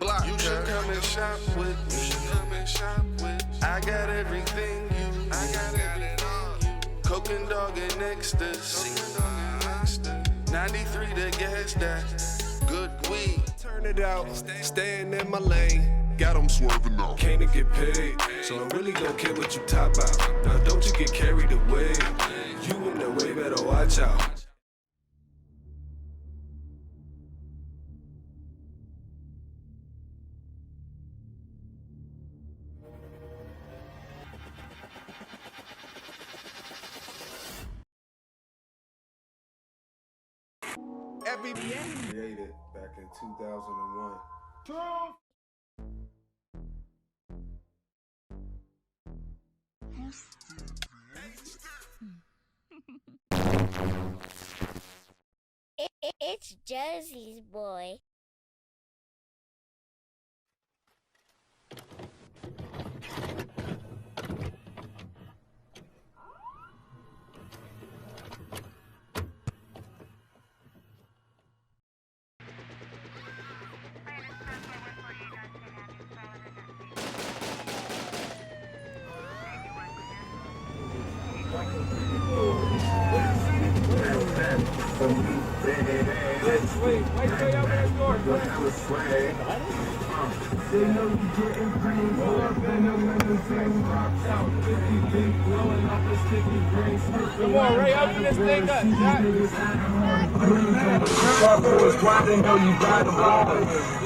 block. You should come and shop with me. I got everything you. I got it all. Coke and dog and ecstasy. 93 the gas that good weed. Turn it out, staying in my lane. Got them swerving out. Came to get paid, so I really don't care what you top out. Now don't you get carried away. You in the way, better watch out. Created back in 2001. Troof! It's JOSEY'S, boy. They know you getting pretty more venom and the same rocks out. 50 big blowing off the sticky brain. Come on, Ray, open this thing up. Boys grinding, know you got the ball.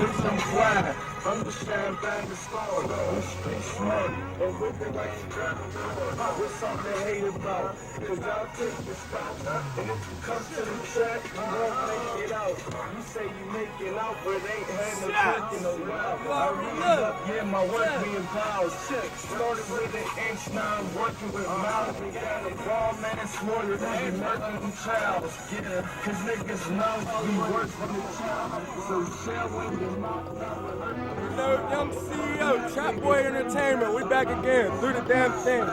Get some fly. Understand bang the score. Stay smart and whip it like you got a door. What's something to hate about? Cause I'll take your spot. And if you come to the track, you won't make it out. You say you make it out, but ain't had no cooking no love. I really up, yeah, my work being proud. Started with an inch, now I'm working with mouth. We got a raw man smarter than you murdering child. Yeah, cause niggas know we work for the child. So share with your mouth. Young CEO, Trap Boy Entertainment. We back again, through the damn thing.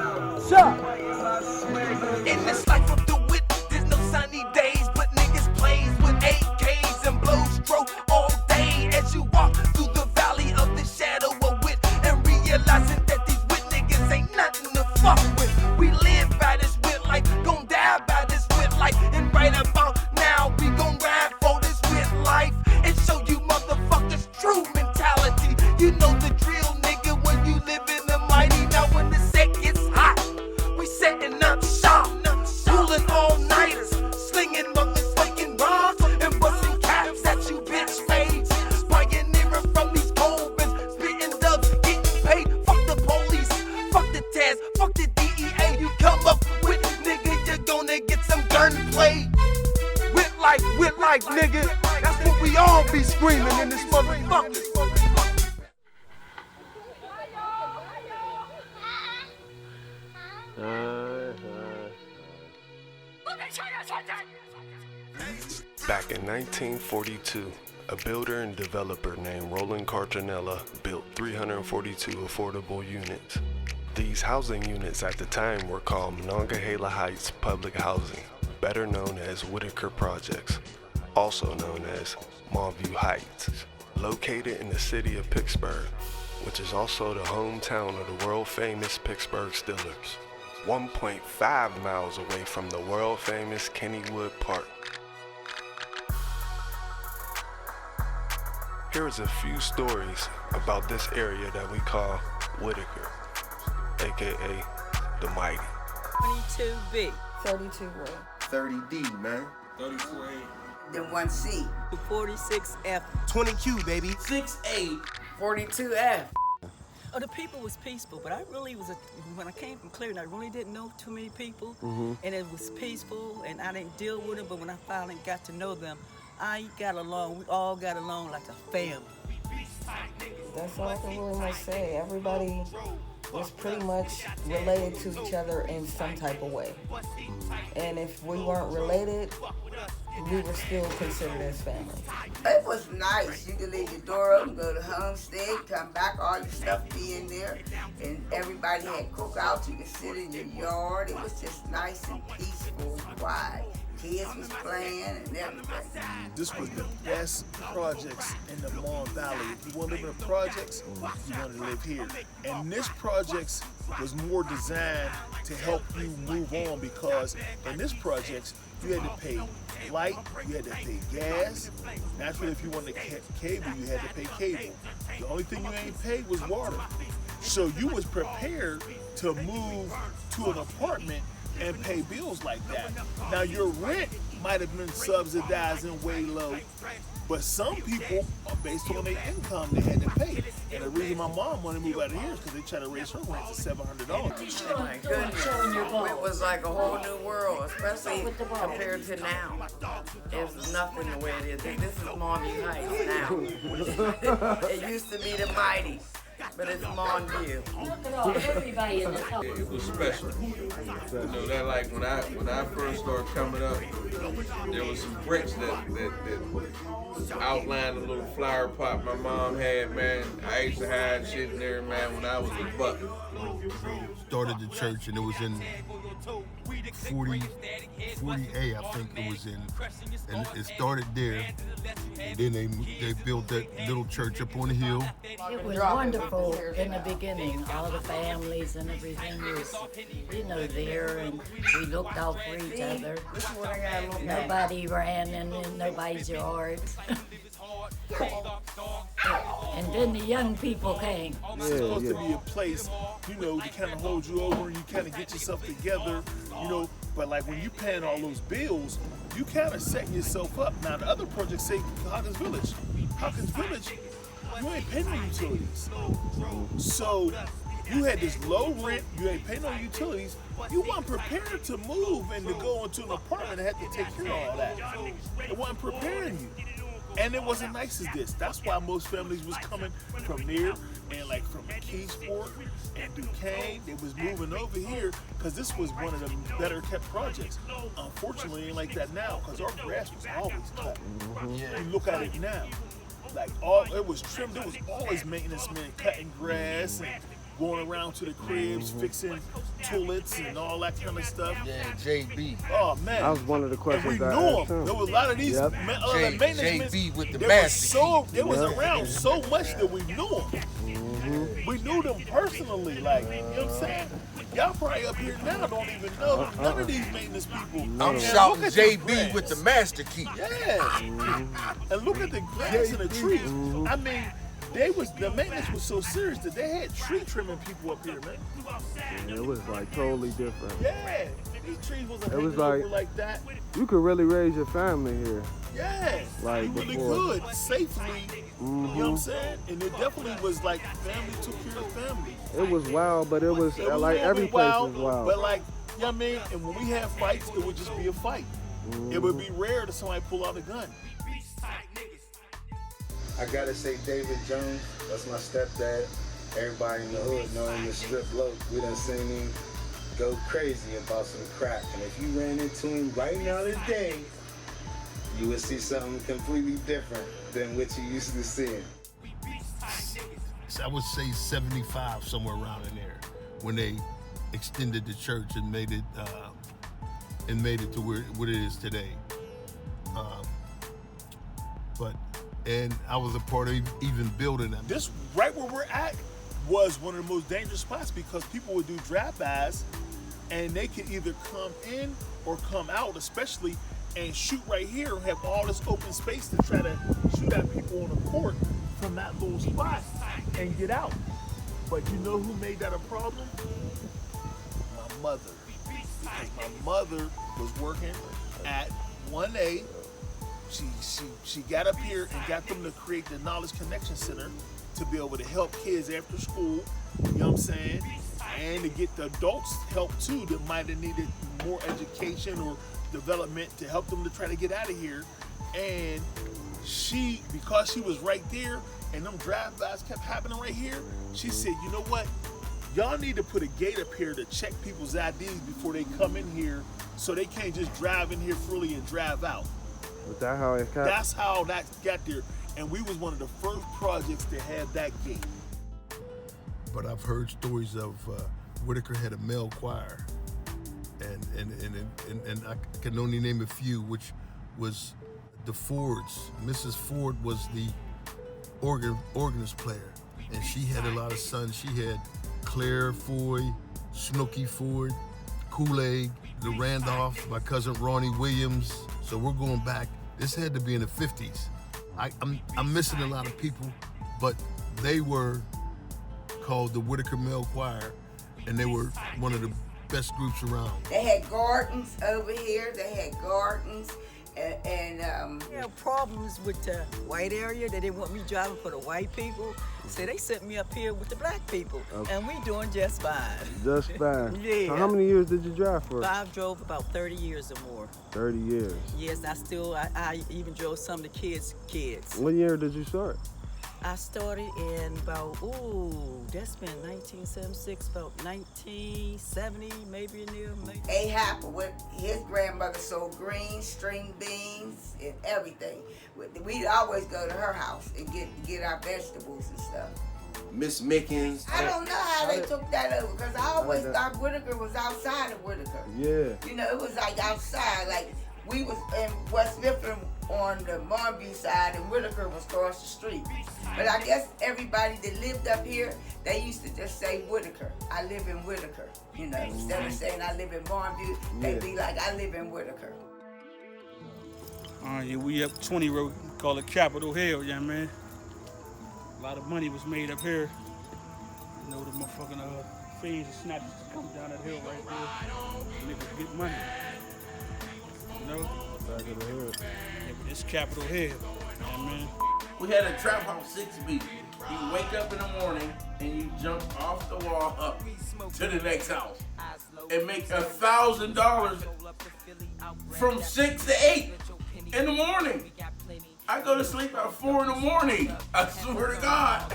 Shut up. In this life of the wit, there's no sunny days, but niggas plays with AKs and blow stroke all day as you walk through the valley of the shadow of wit and realizing that these wit niggas ain't nothing to fuck with. We live by this wit life, gon' die by this wit life, and right about now we gon' ride for this wit life and show you motherfuckers true mentality. You know the drill, nigga, when you live in the mighty. Now when the set gets hot, we setting up shop, pulling all-nighters, slinging motherfucking rhymes and busting caps at you bitch fades. Pioneering from these cold bins, spitting dubs, getting paid. Fuck the police, fuck the TAS, fuck the DEA. You come up with, nigga, you're gonna get some gunplay. Wit life, nigga. That's what we all be screaming in this motherfucker. Back in 1942, a builder and developer named Roland built 342 affordable units. These housing units at the time were called Monview Heights Public Housing, better known as Whitaker projects, also known as Monview Heights, located in the city of Pittsburgh, which is also the hometown of the world-famous Pittsburgh Steelers, 1.5 miles away from the world-famous Kennywood Park. Here is a few stories about this area that we call Whitaker, aka the Mighty. 22B. 32A. 30D, man. 34A. Then 1C. 46F. 20Q, baby. 6A. 42F. Oh, the people was peaceful, but I really was, when I came from Cleveland, I really didn't know too many people, and it was peaceful, and I didn't deal with them, but when I finally got to know them, I got along, we all got along like a family. That's all I can really much say. Everybody was pretty much related to each other in some type of way. And if we weren't related, we were still considered as family. It was nice. You could leave your door open, go to Homestead, come back, all your stuff be in there, and everybody had cookouts. You could sit in your yard. It was just nice and peaceful and quiet. Kids was playing and everything. This was the best projects in the Mon Valley. If you want to live in the projects, you want to live here. And this projects was more designed to help you move on, because in this projects, you had to pay light, you had to pay gas. Naturally, if you wanted cable, you had to pay cable. The only thing you ain't paid was water. So you was prepared to move to an apartment and pay bills like that. Now your rent might have been subsidized and way low, but some people, based on their income, they had to pay. And the reason my mom wanted to move out of here is because they tried to raise her rent to $700. Oh my goodness, it was like a whole new world, especially compared to now. There's nothing the way it is. This is Monview Heights now. It used to be the Mighty, but it's Monview. Look at all everybody in the house. It was special. You know that, like when I first started coming up, there was some bricks that outlined a little flower pot my mom had, man. I used to hide shit in there, man, when I was a buck. Started the church and it was in 40A, I think it was in, and it started there. And then they built that little church up on the hill. It was wonderful in the beginning. All the families and everything was, there, and we looked out for each other. Nobody ran in nobody's yards. And then the young people came. It's supposed to be a place, to kind of hold you over and you kind of get yourself together, But like when you paying all those bills, you kind of setting yourself up. Now the other projects say Hawkins Village. Hawkins Village, you ain't paying no utilities. So you had this low rent, you ain't paying no utilities. You weren't prepared to move and to go into an apartment and have to take care of all that. It wasn't preparing you. And it wasn't nice as this. That's why most families was coming from there and like from Keysport and Duquesne. They was moving over here because this was one of the better kept projects. Unfortunately, it ain't like that now because our grass was always cut. You look at it now, like it was trimmed. There was always maintenance men cutting grass and going around to the cribs, fixing toilets and all that kind of stuff. Yeah, JB. Oh man, that was one of the questions. And we knew them. There was a lot of these maintenance men. JB with the master key. They was around so much that we knew them. We knew them personally, like, you know what I'm saying? Y'all probably up here now don't even know none of these maintenance people. I'm shouting JB with the master key. Yeah. And look at the grass and the trees. I mean, the maintenance was so serious that they had tree trimming people up here, man. Yeah, it was like totally different. Yeah, these trees wasn't it was like that. You could really raise your family here. Yeah, like you really could safely. You know what I'm saying? And it definitely was like family took care of family. It was wild, but it was like every place was wild. But like, you know what I mean? And when we had fights, it would just be a fight. It would be rare that somebody pull out a gun. I gotta say David Jones, that's my stepdad. Everybody in the hood know him as Strip Loc. We done seen him go crazy about some crack. And if you ran into him right now today, you would see something completely different than what you used to see. I would say 75, somewhere around in there, when they extended the church and made it to what it is today. And I was a part of even building them. This, right where we're at, was one of the most dangerous spots because people would do drive-bys and they could either come in or come out, especially, and shoot right here and have all this open space to try to shoot at people on the court from that little spot and get out. But you know who made that a problem? My mother. Because my mother was working at 1A. She got up here and got them to create the Knowledge Connection Center to be able to help kids after school, you know what I'm saying? And to get the adults help too that might have needed more education or development to help them to try to get out of here. And because she was right there and them drive-bys kept happening right here, she said, you know what? Y'all need to put a gate up here to check people's IDs before they come in here so they can't just drive in here freely and drive out. Was that how it got? That's how that got there. And we was one of the first projects to have that gate. But I've heard stories of Whitaker had a male choir. and I can only name a few, which was the Fords. Mrs. Ford was the organist player, and she had a lot of sons. She had Claire Foy, Snooky Ford, Kool-Aid, the Randolph, my cousin Ronnie Williams. So we're going back. This had to be in the 50s. I'm missing a lot of people, but they were called the Whitaker Male Choir, and they were one of the best groups around. They had gardens over here. They had gardens. And we have problems with the white area. They didn't want me driving for the white people, so they sent me up here with the black people, and we doing just fine. Just fine. Yeah. So how many years did you drive for? I've drove about 30 years or more. 30 years. Yes, I even drove some of the kids. What year did you start? I started in about, that's been 1976, about 1970, maybe in there. Maybe. Ahab, with his grandmother sold greens, string beans, and everything. We'd always go to her house and get our vegetables and stuff. Miss Mickens. I don't know how they took that over, because I always thought Whitaker was outside of Whitaker. Yeah. You know, it was like outside, like we was in West Mifflin on the Monview side, and Whitaker was across the street. But I guess everybody that lived up here, they used to just say Whitaker. I live in Whitaker. You know, instead of saying I live in Monview, they'd be like, I live in Whitaker. Yeah, we up 20 road, call it Capitol Hill, yeah, man. A lot of money was made up here. You know, the motherfucking fiends and snatchers come down that hill right there. Niggas get money. You know? Back of the hood. Yeah, but it's Capitol Hill, yeah, man. We had a trap house 6 feet. You wake up in the morning and you jump off the wall up to the next house and make $1,000 from 6 to 8 in the morning. I go to sleep at 4 in the morning. I swear to God.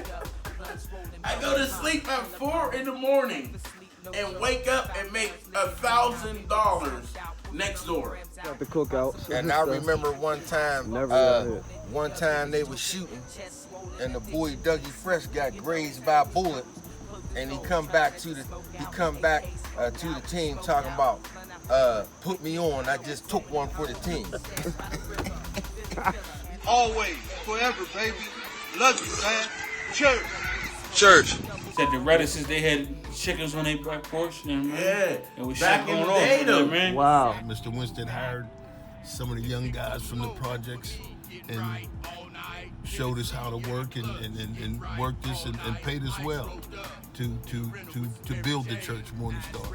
I go to sleep at 4 in the morning and wake up and make $1,000 next door. Got the cookouts. And I remember one time they was shooting, and the boy Dougie Fresh got grazed by a bullet, and he come back to the team talking about put me on. I just took one for the team. Always, forever, baby. Love you, man. Church. Said the Reddices, they had chickens on their back porch. You know what I mean? Yeah. It was back shit in going the on. day, You know though. what I mean? Wow. Mr. Winston hired some of the young guys from the projects and showed us how to work and worked us and paid us well to build the church Morning Star,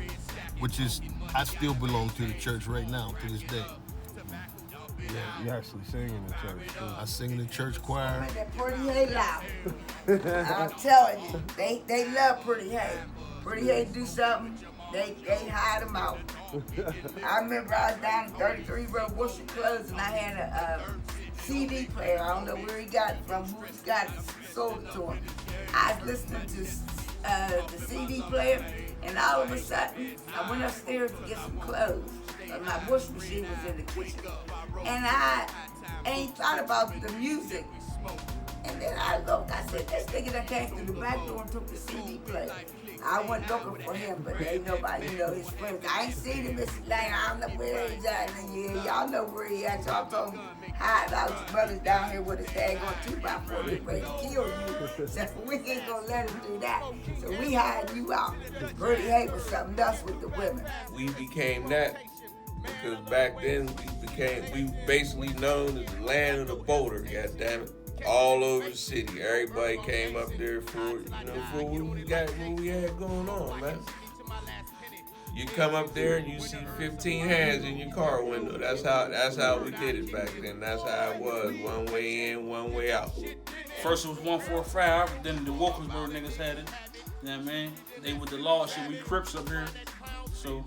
which is, I still belong to the church right now to this day. Yeah. You actually sing in the church too. I sing in the church choir. That Pretty Hay loud. I'm telling you, they love Pretty Hay. Pretty Hay do something, they hide them out. I remember I was down in 33 Road Worship Clothes, and I had a CD player. I don't know where he got it from, who's got it, sold it to him. I was listening to the CD player, and all of a sudden, I went upstairs to get some clothes. My wash machine was in the kitchen. And I ain't thought about the music. And then I looked, I said, this nigga that came through the back door and took the CD player. I went looking for him, but ain't nobody, his friends. I ain't seen him, Mr. Lane. I don't know where he's at. And y'all know where he at. Y'all told him, hide out his brothers down here with his dad on 2x4. He's ready to kill you. So we ain't gonna let him do that. So we hide you out. Pretty Hay was something else with the women. We became that because back then we basically known as the land of the boater, goddammit. All over the city. Everybody came up there for what we had going on, man. You come up there and you see 15 hands in your car window. That's how we did it back then. That's how it was. One way in, one way out. First it was 145, then the Walkersburg niggas had it. You know what I mean? They with the law shit, we Crips up here. So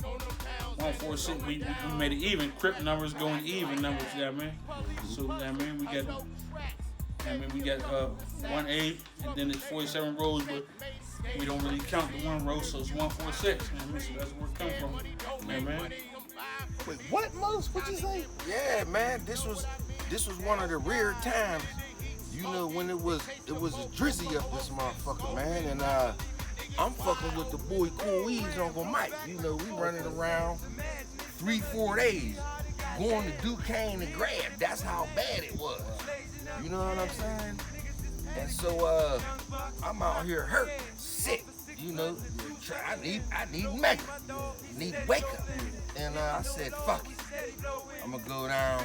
146, we made it even. Crip numbers going even numbers, you know what I mean? So you know what I mean, we got 1A, and then it's 47 rows, but we don't really count the one row, so it's 146. You know what I mean? So that's where it comes from. Yeah, man. Wait, what, Mose? What you say? Yeah, man. This was one of the rare times. You know, when it was a drizzy up this motherfucker, man, and I'm fucking with the boy Cool Ease Uncle Mike. You know, we running around 3-4 days going to Duquesne and grab. That's how bad it was. You know what I'm saying? And so I'm out here hurt, sick. You know, I need mega, need wake up. And I said, fuck it. I'm gonna go down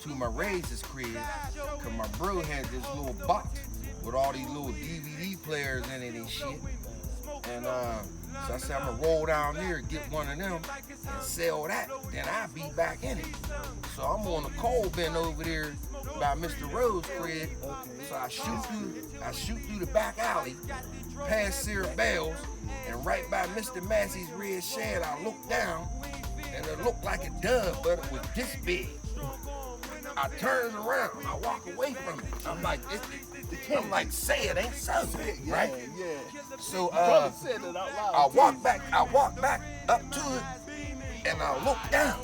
to my Razor's crib, cause my bro had this little box with all these little DVD players in it and shit. And so I said, I'm gonna roll down there, get one of them, and sell that, then I'll be back in it. So I'm on the coal bin over there by Mr. Rose's crib. So I shoot through the back alley, past Sarah Bell's, and right by Mr. Massey's red shed, I look down, and it looked like a dove, but it was this big. I turns around, I walk away from it. I'm like, say it ain't so, right? Yeah. So I walk back up to it, and I look down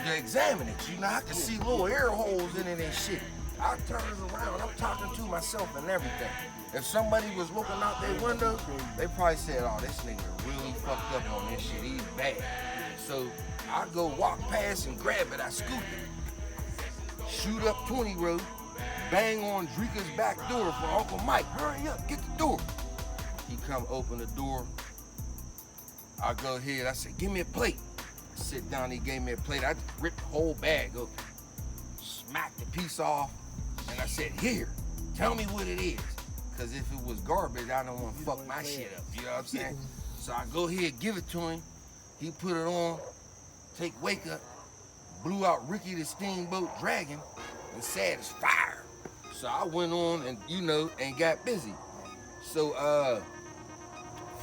to examine it. You know, I can see little air holes in it and shit. I turns around, I'm talking to myself and everything. If somebody was looking out their window, they probably said, oh, this nigga really fucked up on this shit, he's bad. So I go walk past and grab it, I scoop it, shoot up 20 Road, bang on Drika's back door for Uncle Mike. Hurry up, get the door. He come open the door. I go ahead, I said, give me a plate. I sit down, he gave me a plate. I just ripped the whole bag open, smacked the piece off, and I said, here, tell me what it is. Cause if it was garbage, I don't want to fuck my shit up, you know what I'm saying? So I go ahead, give it to him. He put it on, take wake up, blew out Ricky the Steamboat Dragon, and said it's fire. So I went on and, you know, and got busy. So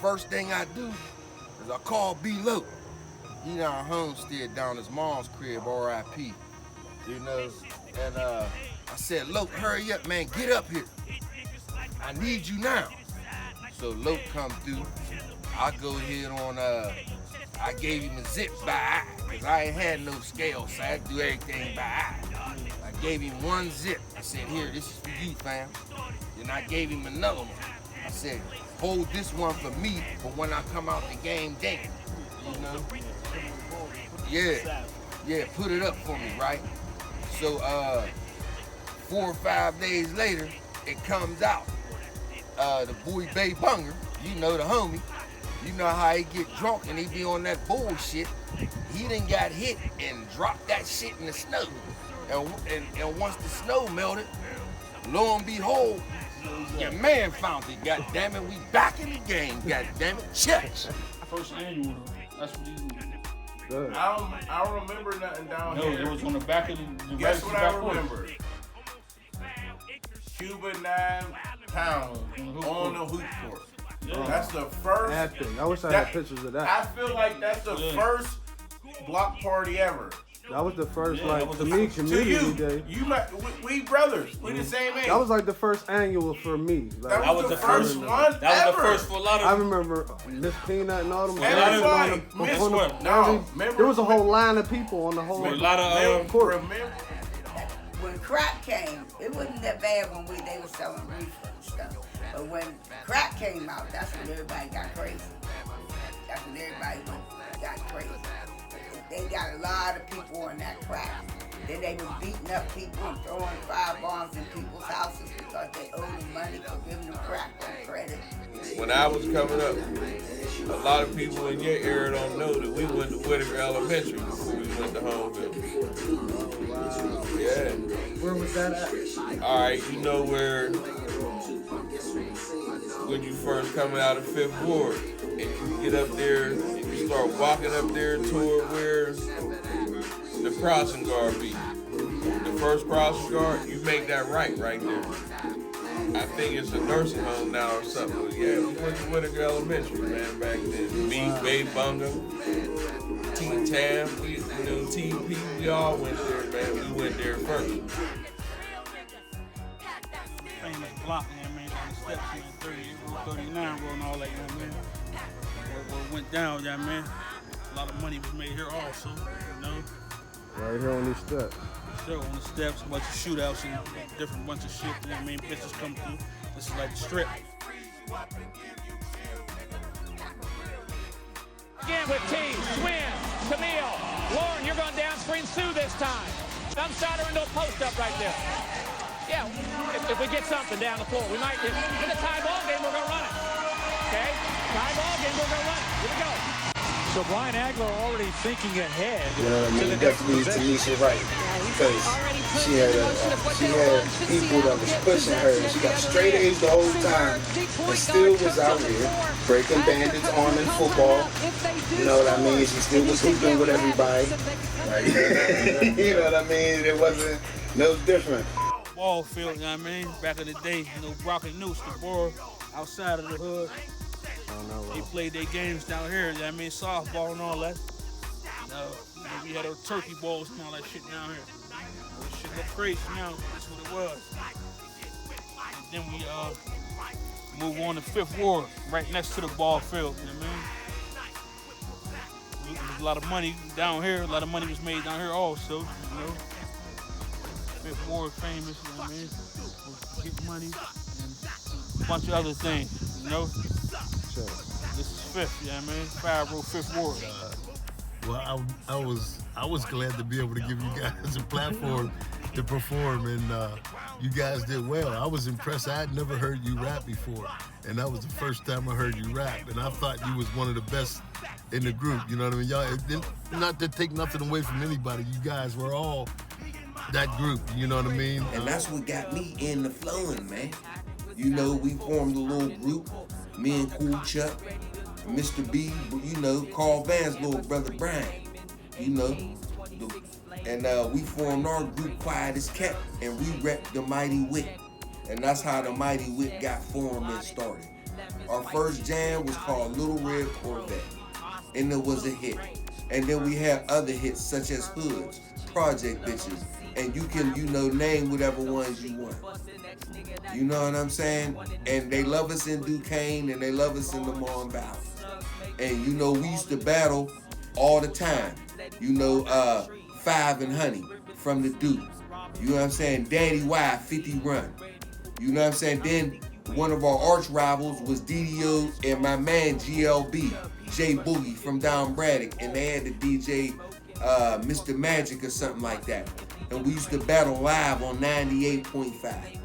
first thing I do is I call B-Lo. He down homestead down his mom's crib, R.I.P. You know, and I said, Lo, hurry up, man, get up here. I need you now. So Lo come through. I go ahead on, I gave him a zip by eye, because I ain't had no scale, so I had to do everything by eye. I gave him one zip. I said, here, this is for you, fam. Then I gave him another one. I said, hold this one for me for when I come out the game day. You know? Yeah, put it up for me, right? So 4 or 5 days later, it comes out. The boy Bay Bunger, you know the homie, you know how he get drunk and he be on that bullshit. He done got hit and dropped that shit in the snow. And once the snow melted, lo and behold, your man found it. God damn it, we back in the game. God damn it, church. First annual, that's what he did. I don't remember nothing down here. No, it was on the back of the Guess what I remember? Cuba 9 pound on the hoop court. Yeah. That's the first. Epic. I wish I had pictures of that. I feel like that's the first block party ever. That was the first, to me, community day. We brothers. We the same age. That was like the first annual for me. Like, that was the first one. That was the first for a lot of. I remember Miss Peanut and all them. Everybody. There was a whole line of people on the whole. A lot of court. When crack came, it wasn't that bad when they were selling reefer and stuff. But when crack came out, that's when everybody got crazy. That's when everybody got crazy. They got a lot of people on that crack. Then they was beating up people and throwing firebombs in people's houses because they owed them money for giving them crack on credit. When I was coming up, a lot of people in your area don't know that we went to Whitaker Elementary before we went to Homeville. Yeah. Where was that at? All right, you know where when you first coming out of 5th Ward, and you get up there and you start walking up there toward where the crossing guard be. The first crossing guard, you make that right there. I think it's a nursing home now or something. But yeah, we went to Whitaker Elementary, man, back then. Me, Bay Bunga, T-Tam, TP, we all went there, man. We went there first. Famous block, man, on the steps, man, 39 road and all that, you know what I mean? What went down, yeah, man. A lot of money was made here also, you know? Right here on these steps. Sure, on the steps, a bunch of shootouts and different bunch of shit, you know what I mean? Bitches come through. This is like the strip. Again with T, Swin, Camille, Lauren, you're going downstream Sue this time. Thumb sider into a post-up right there. Yeah, if we get something down the floor, we might. If it's a tie ball game, we're going to run it. Okay? Tie ball game, we're going to run it. Here we go. So Brian Agler already thinking ahead. You know what I mean? You definitely used Tanisha right. Because she had people that was pushing her. She got straight A's the whole time and still was out here breaking bandits' arm in football. You know what I mean? She still was hooping with everybody. Like, you know what I mean? It wasn't no different. Ball field, you know what I mean? Back in the day, you know, Brock and Noose, the ball outside of the hood. They played their games down here, you know what I mean? Softball and all that. We had our turkey balls and all that shit down here. That shit look crazy now, that's what it was. And then we move on to 5th Ward, right next to the ball field, you know what I mean? There's a lot of money down here, a lot of money was made down here also, you know? 5th Ward famous, you know what I mean? Get money and a bunch of other things, you know? Sure. This is 5th, you know what I mean? 5 Road, 5th Ward. Well, I was glad to be able to give you guys a platform to perform, and you guys did well. I was impressed. I had never heard you rap before, and that was the first time I heard you rap, and I thought you was one of the best in the group. You know what I mean? Y'all, not to take nothing away from anybody, you guys were all that group. You know what I mean? And that's what got me in the flowing, man. You know, we formed a little group. Me and Cool Chuck, Mr. B, you know, Carl Van's little brother Brian, you know. And we formed our group Quiet as Kept, and we repped the Mighty Wit. And that's how the Mighty Wit got formed and started. Our first jam was called Little Red Corvette, and it was a hit. And then we had other hits such as Hoods, Project Bitches, and you can, you know, name whatever ones you want. You know what I'm saying? And they love us in Duquesne, and they love us in the Mon Valley. And you know, we used to battle all the time. You know, Five and Honey from the Duke. You know what I'm saying? Daddy Y, 50 Run. You know what I'm saying? Then one of our arch rivals was DDO and my man GLB, J Boogie from Down Braddock, and they had the DJ Mr. Magic or something like that. And we used to battle live on 98.5.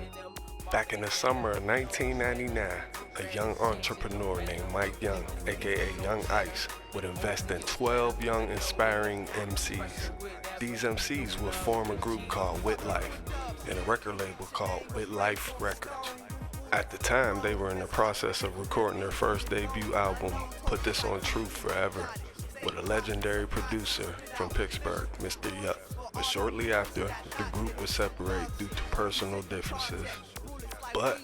Back in the summer of 1999, a young entrepreneur named Mike Young, aka Young Ice, would invest in 12 young inspiring MCs. These MCs would form a group called Wit Life and a record label called Wit Life Records. At the time, they were in the process of recording their first debut album, Put This on Troof Forever, with a legendary producer from Pittsburgh, Mista Yuk. But shortly after, the group would separate due to personal differences. But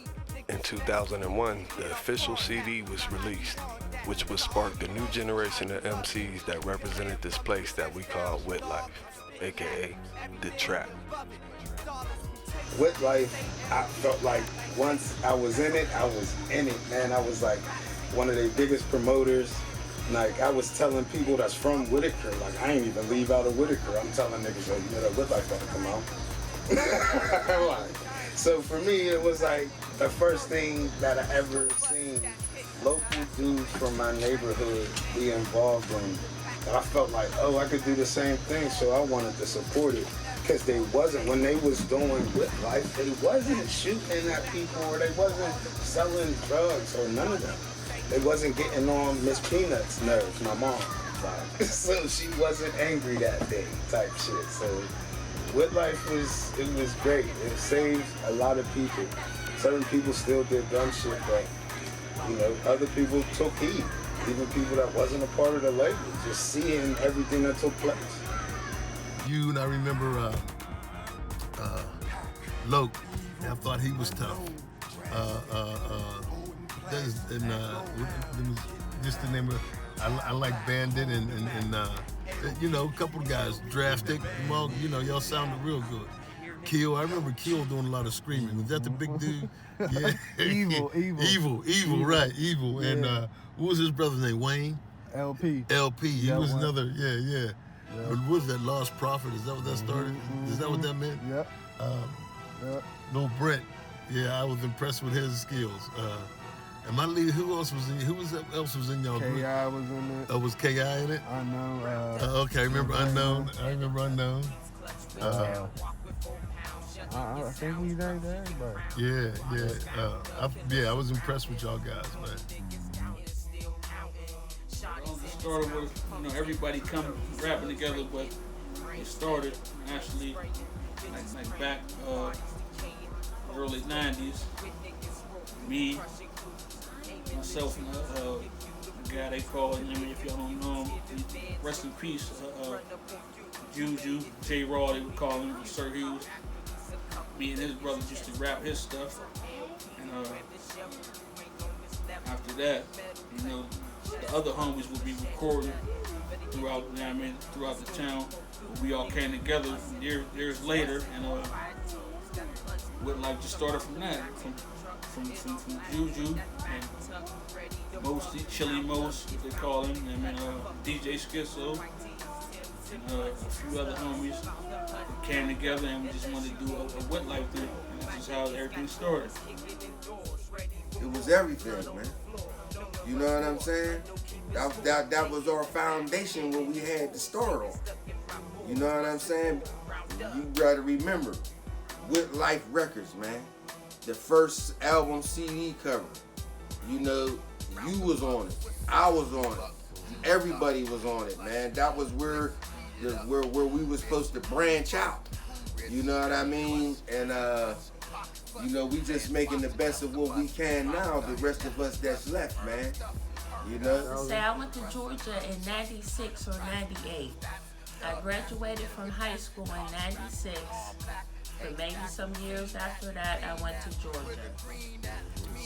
in 2001, the official CD was released, which would spark the new generation of MCs that represented this place that we call Whit Life, aka the trap. Whit Life, I felt like once I was in it, man. I was like one of their biggest promoters. Like, I was telling people that's from Whitaker, like, I ain't even leave out of Whitaker. I'm telling niggas, like, you know, that Whit Life gotta come out. Like, so for me, it was like the first thing that I ever seen local dudes from my neighborhood be involved in. And I felt like, oh, I could do the same thing, so I wanted to support it. Because they wasn't, when they was doing Whit Life, they wasn't shooting at people, or they wasn't selling drugs, or none of that. They wasn't getting on Miss Peanut's nerves, my mom. Like, so she wasn't angry that day, type shit. So Whit Life was great. It saved a lot of people. Certain people still did dumb shit, but, you know, other people took heed. Even people that wasn't a part of the label, just seeing everything that took place. You and I remember Loke. I thought he was tough. Just the name of, I like Bandit and you know, a couple of guys, Drastic, well, you know, y'all sounded real good. Keel, I remember Keel doing a lot of screaming. Was that the big dude? Yeah. Evil, right, Evil. Yeah. And what was his brother's name? Wayne? LP. He was another, yeah. But what was that, Lost Prophet? Is that what that started? Is that what that meant? Yep. Little Brett. Yeah, I was impressed with his skills. Am I leaving? Who else was in? Else was in y'all group? K.I. was in it. Oh, was K.I. in it? Unknown. Okay, I remember Unknown. I think we named everybody. Yeah. I was impressed with y'all guys, man. It started with everybody come rapping together, but it started actually like back early '90s. Me, myself, and a guy they call, if y'all don't know him, rest in peace, Juju, J. Raw, they would call him, Sir Hughes. Me and his brothers used to rap his stuff, and after that, the other homies would be recording throughout the town. We all came together years later, and Wit Life just started from that, from Juju and mostly Chili Most, as they call him, and DJ Schizo, and a few other homies that came together, and we just wanted to do a Wit Life thing, and that's just how everything started. It was everything, man. You know what I'm saying? That was our foundation when we had to start on. You know what I'm saying? You gotta remember, Wit Life Records, man. The first album CD cover. You was on it. I was on it. Everybody was on it, man. That was where we were supposed to branch out. You know what I mean? And we just making the best of what we can now. The rest of us that's left, man. Say I went to Georgia in '96 or '98. I graduated from high school in '96. But maybe some years after that, I went to Georgia.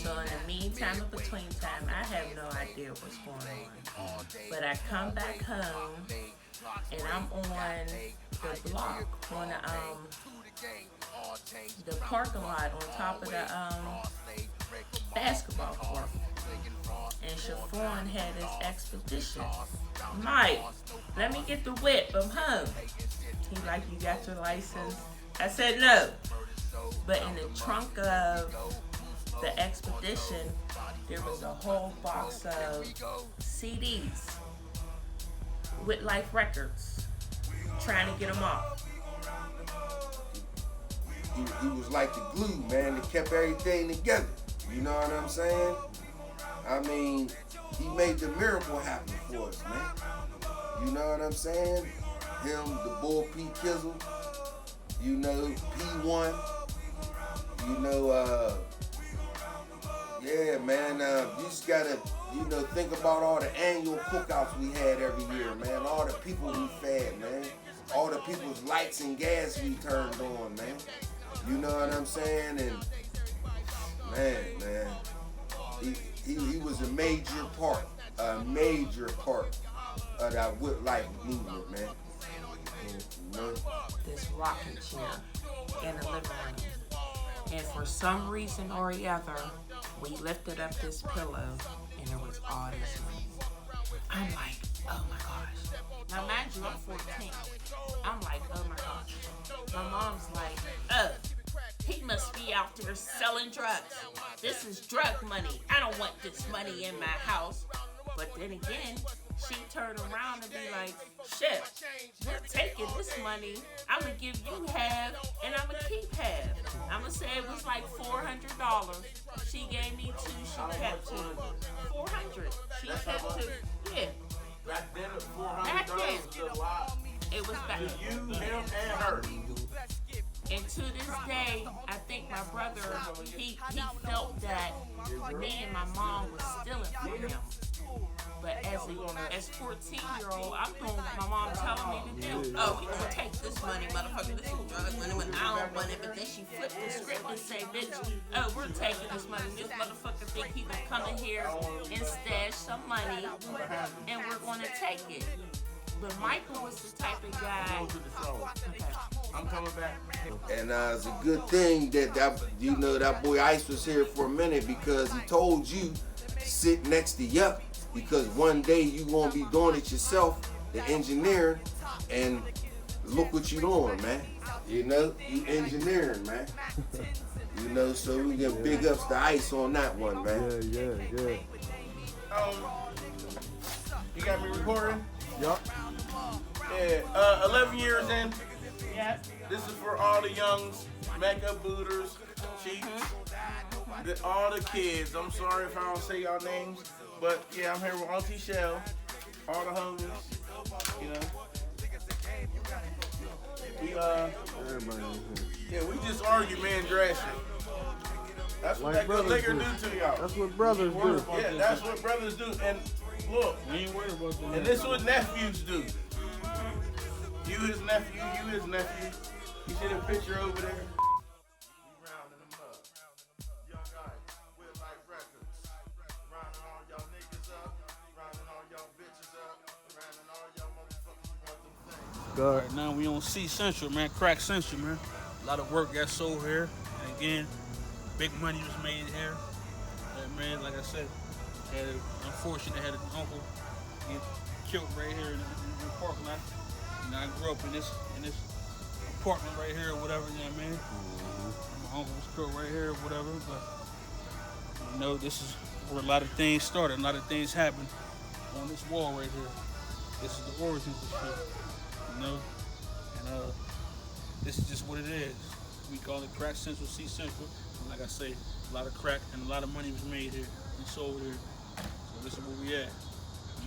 So in the meantime, in between time, I have no idea what's going on. But I come back home, and I'm on the block, on the parking lot on top of the basketball court. And Chiffon had his expedition. Mike, let me get the whip, I'm home. He like, you got your license? I said no. But in the trunk of the expedition, there was a whole box of CDs, Whit Life Records, trying to get them off. He was like the glue, man, that kept everything together. You know what I'm saying? I mean, he made the miracle happen for us, man. You know what I'm saying? Him, the Bull P. Kizzle, P1, yeah, man, you just gotta, think about all the annual cookouts we had every year, man. All the people we fed, man. All the people's lights and gas we turned on, man. You know what I'm saying? And, man, he was a major part of that Wit Life movement, man. This rocking chair in the living room. And for some reason or other, we lifted up this pillow and there was all this money. I'm like, oh my gosh. Now mind you, I'm 14. I'm like, oh my gosh. My mom's like, oh, he must be out there selling drugs. This is drug money. I don't want this money in my house. But then again, she turned around and be like, shit, we're taking this money. I'm going to give you half and I'm going to keep half. I'm going to say it was like $400. She gave me $2, she kept $2. $400. She kept $2. Yeah. Back then, $400 was a lot. It was back. You, him, and her. And to this day, I think my brother, he felt that me and my mom was stealing from him. But as 14-year-old, I'm doing what my mom telling me to do. Oh, we gonna take this money, motherfucker. This is drug money when I don't want it. But then she flipped the script and say, bitch, oh, we're taking this money. This motherfucker think he can come in here and stash some money, and we're gonna take it. But Michael was the type of guy. Okay. I'm coming back. And it's a good thing that boy Ice was here for a minute, because he told you sit next to Yuk, because one day you gonna be doing it yourself, the engineering, and look what you doing, man. You know, you engineering, man. You know, so we get big ups to Ice on that one, man. Yeah. You got me recording? Yup. Yeah, 11 years in. Yeah. This is for all the youngs, makeup booters, cheats, all the kids. I'm sorry if I don't say y'all names, but yeah, I'm here with Auntie Shell, all the homies, you know. We just argue, man, drastic. That's what Like that good liquor do. do to y'all. That's what brothers do. Yeah, that's what brothers do. And look, we ain't worried about that. and this is what nephews do. You his nephew, you his nephew. You see the picture over there? Right now we on C Central, man, Crack Central, man. A lot of work got sold here. And again, big money was made here. And man, like I said, unfortunately had an uncle get killed right here in the parking lot. You know, I grew up in this apartment right here or whatever, you know what I mean? My uncle was killed right here or whatever, but you know, this is where a lot of things started, a lot of things happened on this wall right here. This is the origins of shit. You know, and this is just what it is. We call it Crack Central, C Central. And like I say, a lot of crack and a lot of money was made here and sold here. So this is where we at.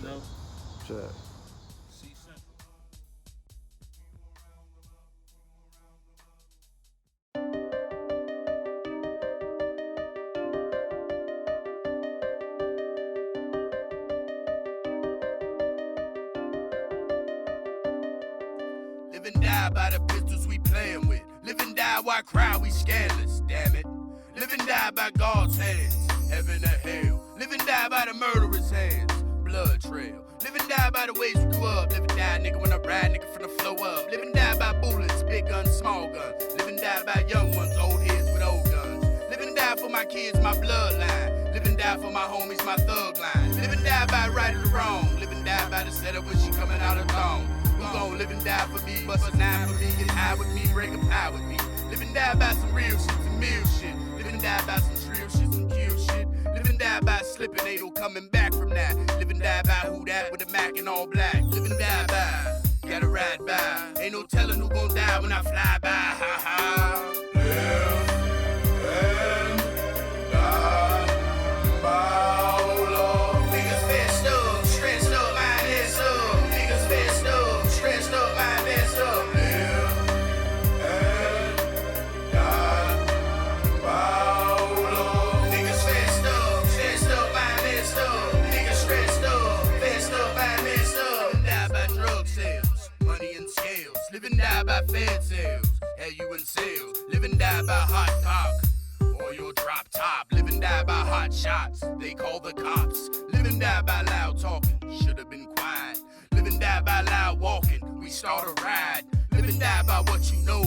You know? Check. C Central. Live and die by the pistols we playing with. Live and die while crowd we scandalous, damn it. Live and die by God's hands, heaven or hell. Live and die by the murderer's hands, blood trail. Live and die by the ways we grew up. Live and die, nigga, when I ride, nigga, from the flow up. Live and die by bullets, big guns, small guns. Live and die by young ones, old heads with old guns. Live and die for my kids, my bloodline. Live and die for my homies, my thug line. Live and die by right or wrong. Live and die by the setup when she coming out of thong. Who gon' live and die for me, bust a nine for me, get high with me, break a pie with me. Live and die by some real shit, some meal shit. Live and die by some trill shit, some kill shit. Live and die by slipping, ain't no coming back from that. Live and die by who that with a Mac and all black. Live and die by, gotta ride by. Ain't no telling who gon' die when I fly by, ha ha. Live and die by Fed sales, had you in sales. Live and die by hot cock, or your drop top. Live and die by hot shots, they call the cops. Live and die by loud talking, should've been quiet. Live and die by loud walking, we start a ride. Live and die by what you know,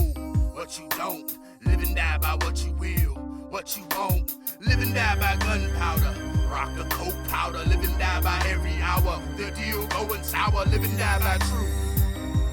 what you don't. Live and die by what you will, what you won't. Live and die by gunpowder, rock the coke powder. Live and die by every hour, the deal going sour. Live and die by truth.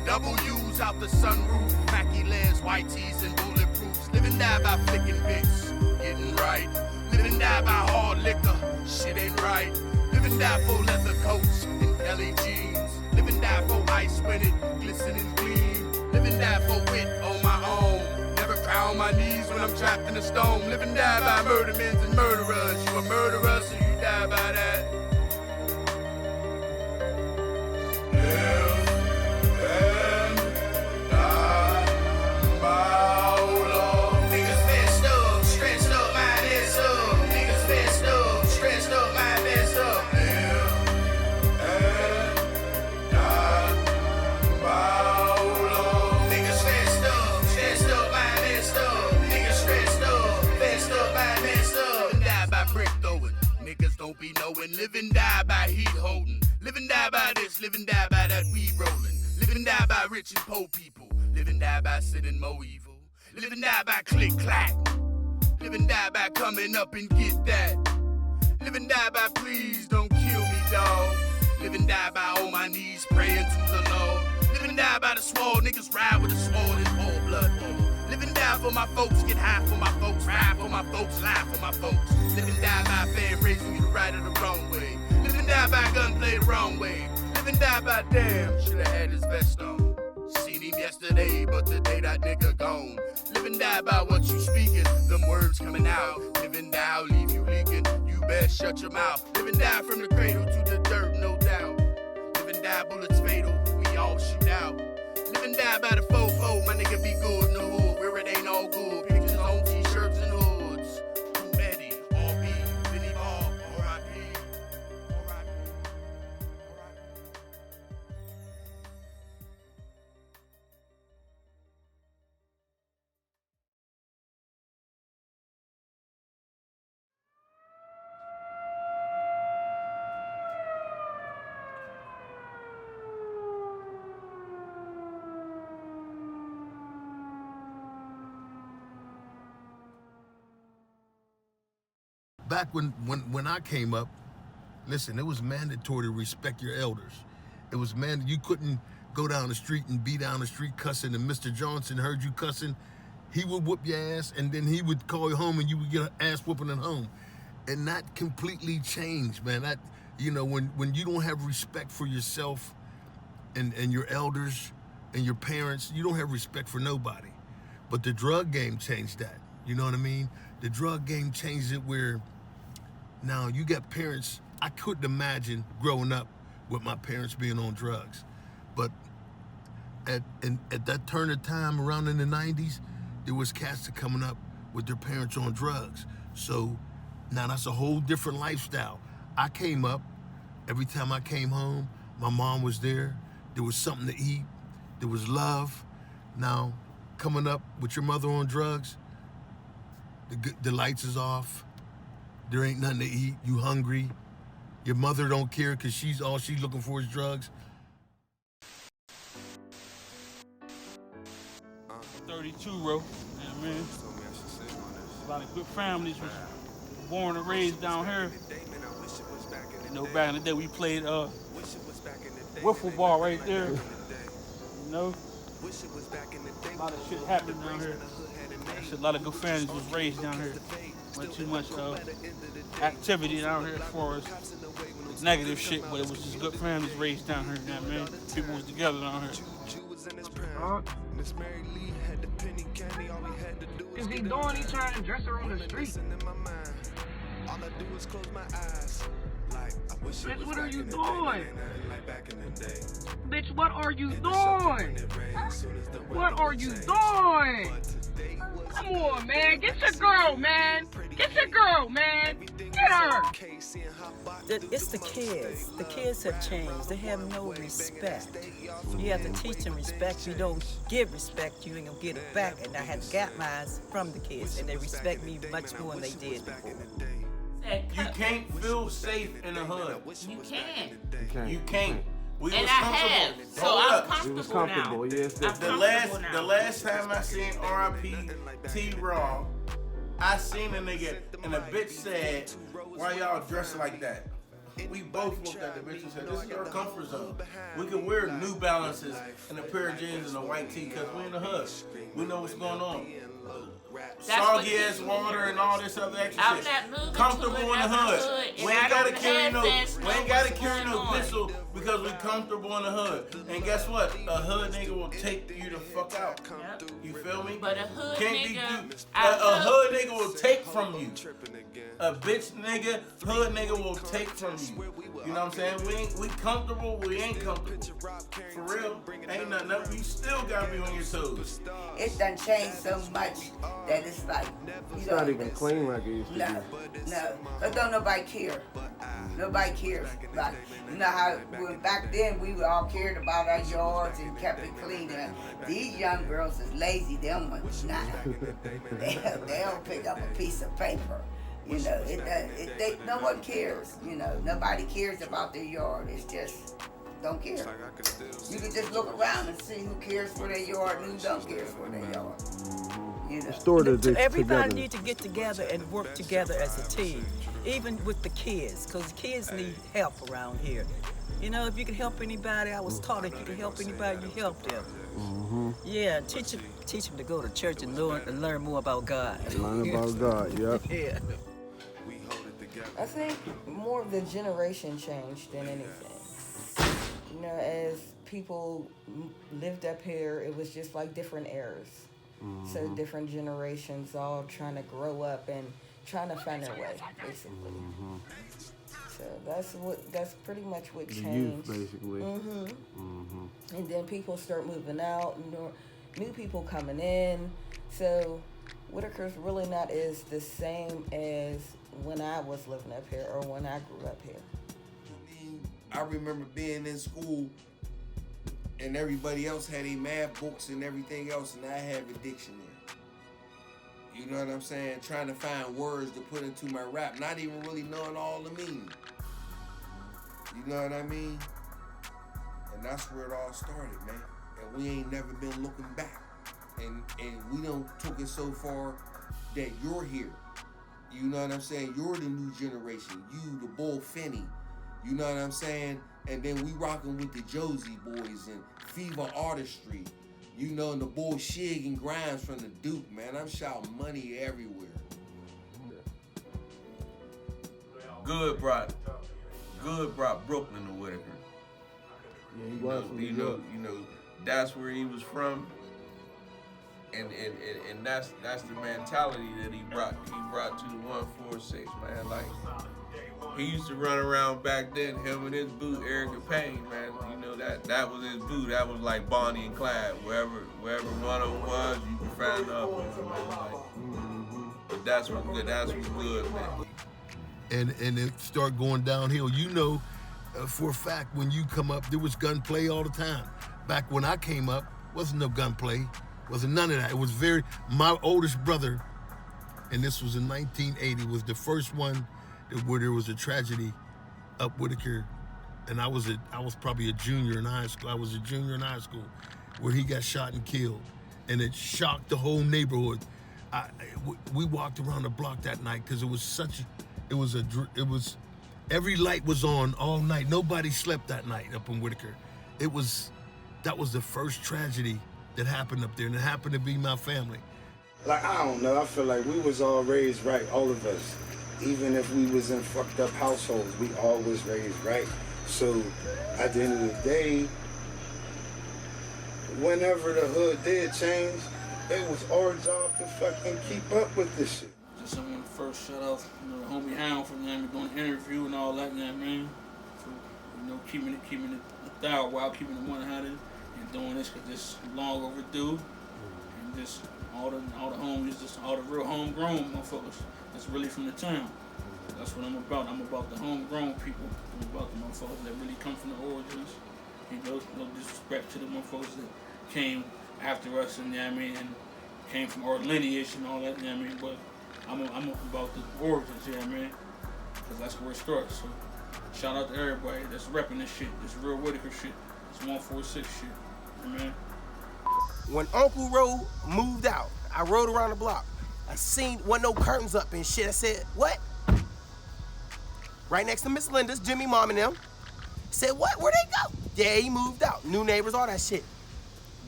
W's out the sunroof, Mackie legs, white tees, and bulletproofs. Live and die by flicking bits, getting right. Live and die by hard liquor, shit ain't right. Live and die for leather coats and Kelly jeans. Live and die for ice when it glisten and gleam. Live and die for wit on my own. Never cry on my knees when I'm trapped in a stone. Live and die by murder men and murderers. You a murderer, so you die by that. Don't be knowing, live and die by heat holding. Live and die by this, live and die by that weed rolling. Live and die by rich and poor people. Live and die by sinning more evil. Live and die by click clack. Live and die by coming up and get that. Live and die by please don't kill me, dog. Live and die by on my knees praying to the Lord. Live and Living die by the sword, niggas ride with the sword, it's whole blood war. Live and die for my folks, get high for my folks, ride for my folks, lie for my folks. Live and die by fair raising you the right or the wrong way. Live and die by gunplay the wrong way. Live and die by damn, should've had his vest on. Seen him yesterday, but today that nigga gone. Live and die by what you speaking, them words coming out. Live and die, I'll leave you leaking, you best shut your mouth. Live and die from the cradle to the dirt, no doubt. Live and die, bullets fatal, we all shoot out. Live and die by the fofo, my nigga be good in the hood, where it ain't all good. Pictures on t-shirts and hoods. Who Eddie, R.B., Vinny Ball, R.I.P. Back when I came up, listen, it was mandatory to respect your elders. It was you couldn't go down the street and be down the street cussing, and Mr. Johnson heard you cussing, he would whoop your ass, and then he would call you home, and you would get an ass whooping at home. And that completely changed, man. That, you know, when you don't have respect for yourself and your elders and your parents, you don't have respect for nobody. But the drug game changed that. You know what I mean? The drug game changed it where now you got parents. I couldn't imagine growing up with my parents being on drugs. But at that turn of time around in the 90s, there was cats that coming up with their parents on drugs. So now that's a whole different lifestyle. I came up, every time I came home, my mom was there. There was something to eat. There was love. Now, coming up with your mother on drugs, the lights is off. There ain't nothing to eat. You hungry. Your mother don't care because all she's looking for is drugs. 32, bro. You know what I mean? A lot of good families was born and raised down here. You know, back in the day we played wiffle ball right there. You know? A lot of shit happened down here. A lot of good families was raised down here. Wasn't too much activity down here as far as negative shit, but it was just good families raised down here, you know what I mean? People was together down here. Is he doing? He trying to dress her on the street. Bitch, what are you doing? Bitch, what are you doing? What are you doing? Come on, man. Get your girl, man. Get your girl, man. Get her. It's the kids. The kids have changed. They have no respect. You have to teach them respect. You don't give respect, you ain't gonna get it back. And I had got mine from the kids, and they respect me much more than they did before. You can't feel safe in the hood. You can't. You can't. We And was I comfortable. have, so I'm comfortable now. Yes, I'm the last time I seen R.I.P. T-Raw, I seen a nigga and a bitch said, "Why y'all dressed like that?" We both looked at the bitch and said, "This is our comfort zone. We can wear New Balances and a pair of jeans and a white tee because we in the hood. We know what's going on. Soggy ass water and all this other extra I'm shit. not moving Comfortable to in the another hood. hood, We and ain't I gotta don't carry have no. sense, We know ain't gotta what's carry no going on. pistol because we comfortable in the hood. And guess what? A hood nigga will take you the fuck out. You feel me? But a hood Can't nigga, be a hood nigga will take from you. A bitch nigga, hood nigga will take from you. You know what I'm saying? We comfortable, we ain't comfortable. For real, ain't nothing up. You still gotta be on your toes. It done changed so much that it's like, It's not even clean like it used to be. No, but don't nobody care. Nobody cares. Like, you know how when back then we all cared about our yards and kept it clean. And these young girls is lazy. They don't want nothing. They don't pick up a piece of paper. You know, no one cares. You know, nobody cares about their yard. It's just don't care. You can just look around and see who cares for their yard and who don't care for their yard. You know. Everybody needs to get together and work together as a team, even with the kids, because kids need help around here. You know, if you can help anybody, I was taught if you can help anybody, you help them. Yeah, teach them to go to church and learn more about God. Learn about God, yep. Yeah. I think more of the generation change than anything. You know, as people lived up here, it was just like different eras. So different generations all trying to grow up and trying to find their way, basically. So that's pretty much what changed. The youth, basically. And then people start moving out, new people coming in. So Whitaker's really not as the same as when I was living up here or when I grew up here. I remember being in school and everybody else had their math books and everything else, and I had a dictionary. You know what I'm saying? Trying to find words to put into my rap, not even really knowing all the meaning. You know what I mean? And that's where it all started, man. And we ain't never been looking back. And we done took it so far that you're here. You know what I'm saying? You're the new generation. You, the Bull Finney. You know what I'm saying? And then we rocking with the JOSEY'S boys and Fever Artistry. You know, and the Bull Shig and Grimes from the Duke, man. I'm shouting money everywhere. Good brought Brooklyn to Whitaker. Yeah, he was from you know, that's where he was from. And that's the mentality that he brought to the 146, man. Like, he used to run around back then, him and his boo, Erica Payne, man. You know, that was his boo. That was like Bonnie and Clyde. Wherever one of them was, you could find up with him, man. Like, but that's what's good, man. And it started going downhill. You know, for a fact, when you come up, there was gunplay all the time. Back when I came up, wasn't no gunplay. Wasn't none of that. It was my oldest brother, and this was in 1980, was the first one where there was a tragedy up Whitaker, and I was probably a junior in high school. I was a junior in high school where he got shot and killed, and it shocked the whole neighborhood. We walked around the block that night because every light was on all night. Nobody slept that night up in Whitaker. That was the first tragedy that happened up there, and it happened to be my family. Like, I don't know, I feel like we was all raised right, all of us. Even if we was in fucked up households, we all was raised right. So, at the end of the day, whenever the hood did change, it was our job to fucking keep up with this shit. Just someone first shout out, the homie HounD for doing the interview and all that, you know what I mean? For, keeping it thorough while keeping it 100. Doing this because it's long overdue, and just all the homies, just all the real homegrown motherfuckers that's really from the town. That's what I'm about. I'm about the homegrown people. I'm about the motherfuckers that really come from the origins. You know, no disrespect to the motherfuckers that came after us, and you know what I mean, and came from our lineage and all that, you know what I mean. But I'm about the origins, you know what I mean, because that's where it starts. So shout out to everybody that's repping this shit, this real Whitaker shit, this 146 shit. Man. When Uncle Ro moved out, I rode around the block. I seen wasn't no curtains up and shit. I said, what? Right next to Miss Linda's, Jimmy Mom and them. Said, what? Where'd they go? Yeah, he moved out. New neighbors, all that shit.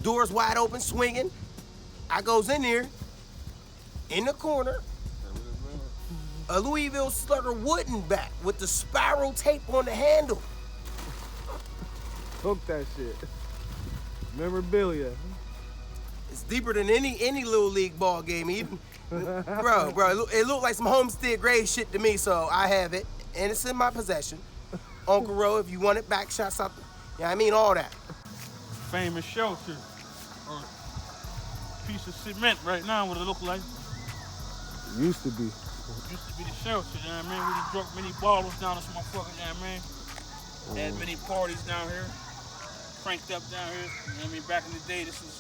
Doors wide open, swinging. I goes in there, in the corner, a Louisville Slugger wooden bat with the spiral tape on the handle. Hook that shit. Memorabilia. It's deeper than any little league ball game. Even, bro, it looked like some Homestead grade shit to me, so I have it, and it's in my possession. Uncle Ro, if you want it back, shout something. Yeah, I mean all that. Famous shelter, or piece of cement right now, what it look like. It used to be. Used to be the shelter, you know what I mean? We done drunk many bottles down this motherfucker, you know what I mean? Had many parties down here. Cranked up down here. You know what I mean? Back in the day, this was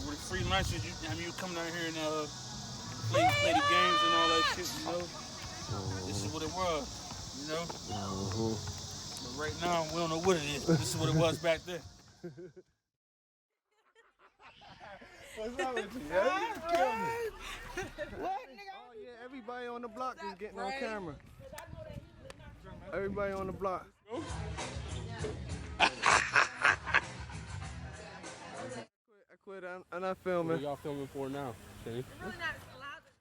with free lunches. You come down here and play the games and all that shit, you know? This is what it was, you know? But right now, we don't know what it is. This is what it was back then. What's up with you? Yeah, you kill me. What, nigga? Oh, yeah, everybody on the block is getting on camera. Everybody on the block. Wait, I'm not filming. What are y'all filming for now? Okay. You're really not allowed to.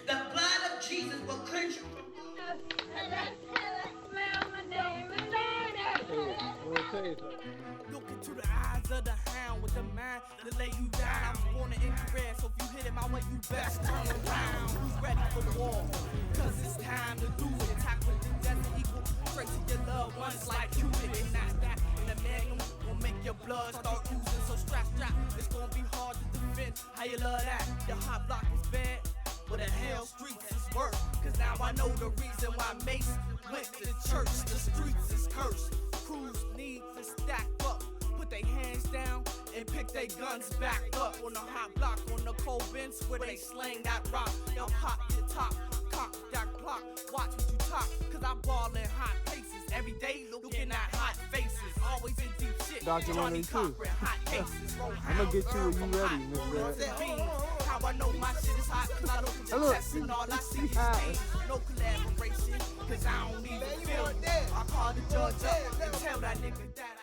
The blood of Jesus will cleanse you. Look into the eyes of the hound with the mind to lay you down. I'm born in red, so if you hit it my way, you best turn around. Who's ready for war? Cause it's time to do it. Attack with the desert equal straight to your loved ones like you did it. Not that in the magnum will make your blood start oozing. So strap, it's gonna be hard to defend. How you love that? Your hot block is bad, but the hell streets is worse. Cause now I know the reason why Mace went to church. The streets is cursed. Crews need to stack up, put their hands down and pick their guns back up. On the hot block, on the cold bench where they slang that rock. They'll pop your top, cock that clock. Watch what you talk, cause I ball in hot places. Every day looking at hot faces. Always in deep shit. Dr. Johnny 182. Cochran, hot cases. I'm gonna get you when you ready, Miss Red. How I know my shit is hot, cause I look at the test and all I see is pain. No collaboration, cause I don't even feel it. I call the judge up and tell that nigga that